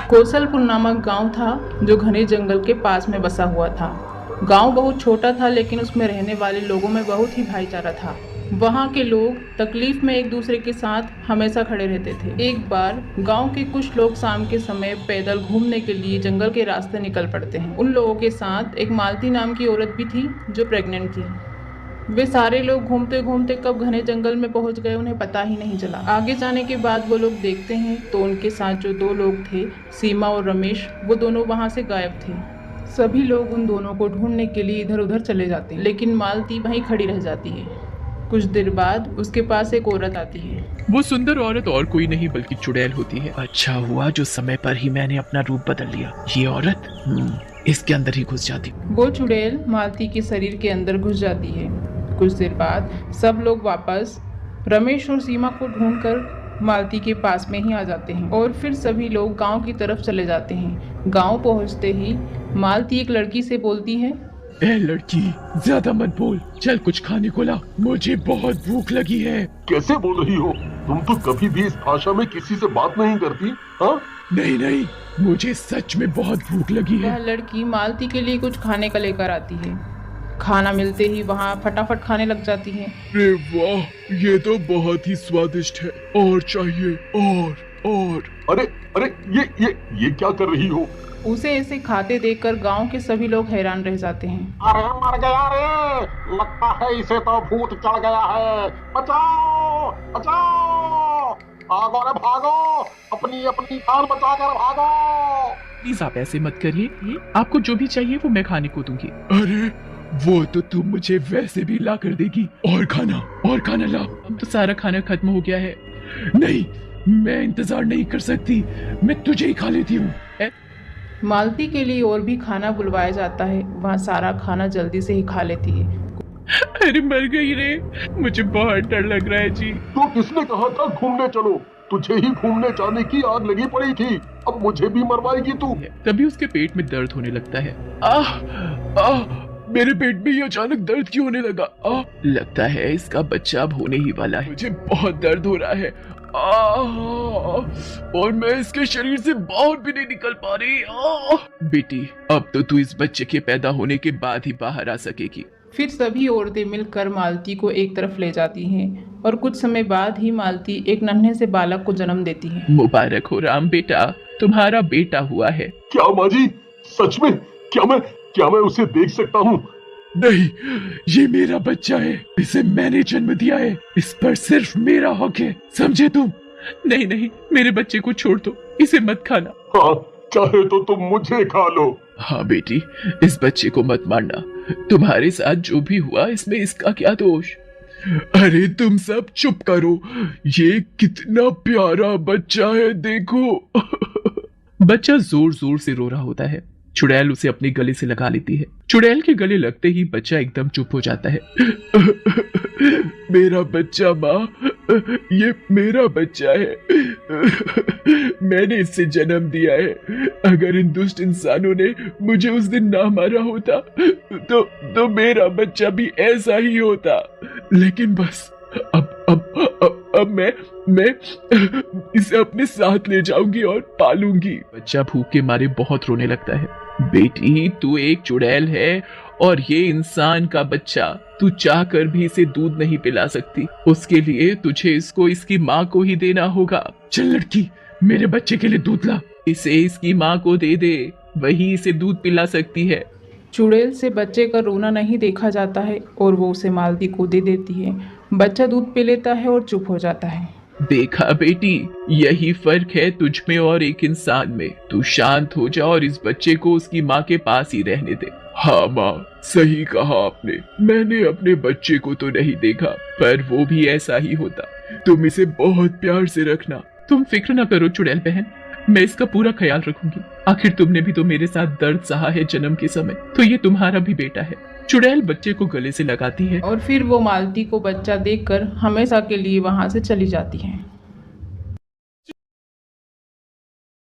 कौशलपुर नामक गांव था जो घने जंगल के पास में बसा हुआ था। गांव बहुत छोटा था लेकिन उसमें रहने वाले लोगों में बहुत ही भाईचारा था। वहाँ के लोग तकलीफ में एक दूसरे के साथ हमेशा खड़े रहते थे। एक बार गांव के कुछ लोग शाम के समय पैदल घूमने के लिए जंगल के रास्ते निकल पड़ते हैं। उन लोगों के साथ एक मालती नाम की औरत भी थी जो प्रेग्नेंट थी। वे सारे लोग घूमते घूमते कब घने जंगल में पहुंच गए उन्हें पता ही नहीं चला। आगे जाने के बाद वो लोग देखते हैं तो उनके साथ जो दो लोग थे, सीमा और रमेश, वो दोनों वहां से गायब थे। सभी लोग उन दोनों को ढूंढने के लिए इधर उधर चले जाते हैं लेकिन मालती वहीं खड़ी रह जाती है। कुछ देर बाद उसके पास एक औरत आती है। वो सुंदर औरत और कोई नहीं बल्कि चुड़ैल होती है। अच्छा हुआ जो समय पर ही मैंने अपना रूप बदल लिया। ये औरत इसके अंदर ही घुस जाती। वो चुड़ैल मालती के शरीर के अंदर घुस जाती है। कुछ देर बाद सब लोग वापस रमेश और सीमा को ढूंढकर मालती के पास में ही आ जाते हैं और फिर सभी लोग गांव की तरफ चले जाते हैं। गांव पहुंचते ही मालती एक लड़की से बोलती है, ए लड़की, ज्यादा मत बोल, चल कुछ खाने को ला, मुझे बहुत भूख लगी है। कैसे बोल रही हो? तुम तो कभी भी इस भाषा में किसी से बात नहीं करती। हाँ? नहीं, मुझे सच में बहुत भूख लगी है। वह लड़की मालती के लिए कुछ खाने का लेकर आती है। खाना मिलते ही वहाँ फटाफट खाने लग जाती है। अरे वाह, ये तो बहुत ही स्वादिष्ट है, और चाहिए और। अरे ये क्या कर रही हो? उसे ऐसे खाते देखकर गांव के सभी लोग हैरान रह जाते हैं। अरे मर गया रे, लगता है इसे तो भूत चढ़ गया है। बचाओ बचाओ, भागो रे भागो, अपनी जान बचाकर भागो। प्लीज आप ऐसे मत करिए, आपको जो भी चाहिए वो मैं खाने को दूंगी। अरे वो तो तुम मुझे वैसे भी ला कर देगी। और खाना ला। अब तो सारा खाना खत्म हो गया है। नहीं, मैं इंतजार नहीं कर सकती, मैं तुझे ही खा लेती हूँ। मालती के लिए और भी खाना बुलवाया जाता है। वहाँ सारा खाना जल्दी से ही खा लेती है। अरे मर गई रे, मुझे बहुत डर लग रहा है जी। तो किसने कहा था घूमने चलो? तुझे ही घूमने जाने की आग लगी पड़ी थी, अब मुझे भी मरवाएगी तू? तभी उसके पेट में दर्द होने लगता है। मेरे पेट में ये अचानक दर्द क्यों होने लगा? लगता है इसका बच्चा अब होने ही वाला है। मुझे बहुत दर्द हो रहा है, और मैं इसके शरीर से बाहर भी नहीं निकल पा रही। बेटी, अब तो तू इस बच्चे के पैदा होने के बाद ही बाहर आ सकेगी। फिर सभी औरतें मिलकर मालती को एक तरफ ले जाती हैं और कुछ समय बाद ही मालती एक नन्हे से बालक को जन्म देती है। मुबारक हो राम बेटा, तुम्हारा बेटा हुआ है। क्या माँ जी, सच में? क्या मैं उसे देख सकता हूँ? नहीं, ये मेरा बच्चा है, इसे मैंने जन्म दिया है, इस पर सिर्फ मेरा हक है, समझे तुम? नहीं, मेरे बच्चे को छोड़ दो, इसे मत खाना। हाँ, चाहे तो तुम मुझे खा लो। हाँ बेटी, इस बच्चे को मत मारना, तुम्हारे साथ जो भी हुआ इसमें इसका क्या दोष? अरे तुम सब चुप करो, ये कितना प्यारा बच्चा है, देखो। बच्चा जोर जोर से रो रहा होता है। चुड़ैल उसे अपने गले से लगा लेती है। चुड़ैल के गले लगते ही बच्चा एकदम चुप हो जाता है। मेरा बच्चा माँ, ये मेरा बच्चा है, मैंने इससे जन्म दिया है। अगर इन दुष्ट इंसानों ने मुझे उस दिन ना मारा होता तो मेरा बच्चा भी ऐसा ही होता। लेकिन बस अब मैं इसे अपने साथ ले जाऊंगी और पालूंगी। बच्चा भूख के मारे बहुत रोने लगता है। बेटी, तू एक चुड़ैल है और ये इंसान का बच्चा, तू चाह कर भी इसे दूध नहीं पिला सकती, उसके लिए तुझे इसको इसकी माँ को ही देना होगा। चल लड़की, मेरे बच्चे के लिए दूध ला, इसे इसकी माँ को दे दे, वही इसे दूध पिला सकती है। चुड़ैल से बच्चे का रोना नहीं देखा जाता है और वो उसे मालती को दे देती है। बच्चा दूध पी लेता है और चुप हो जाता है। देखा बेटी, यही फर्क है तुझ में और एक इंसान में। तू शांत हो जा और इस बच्चे को उसकी माँ के पास ही रहने दे। हाँ माँ, सही कहा आपने, मैंने अपने बच्चे को तो नहीं देखा, पर वो भी ऐसा ही होता। तुम इसे बहुत प्यार से रखना। तुम फिक्र ना करो चुड़ैल बहन, मैं इसका पूरा ख्याल रखूंगी। आखिर तुमने भी तो मेरे साथ दर्द सहा है जन्म के समय, तो ये तुम्हारा भी बेटा है। चुड़ैल बच्चे को गले से लगाती है और फिर वो मालती को बच्चा देखकर हमेशा के लिए वहां से चली जाती है।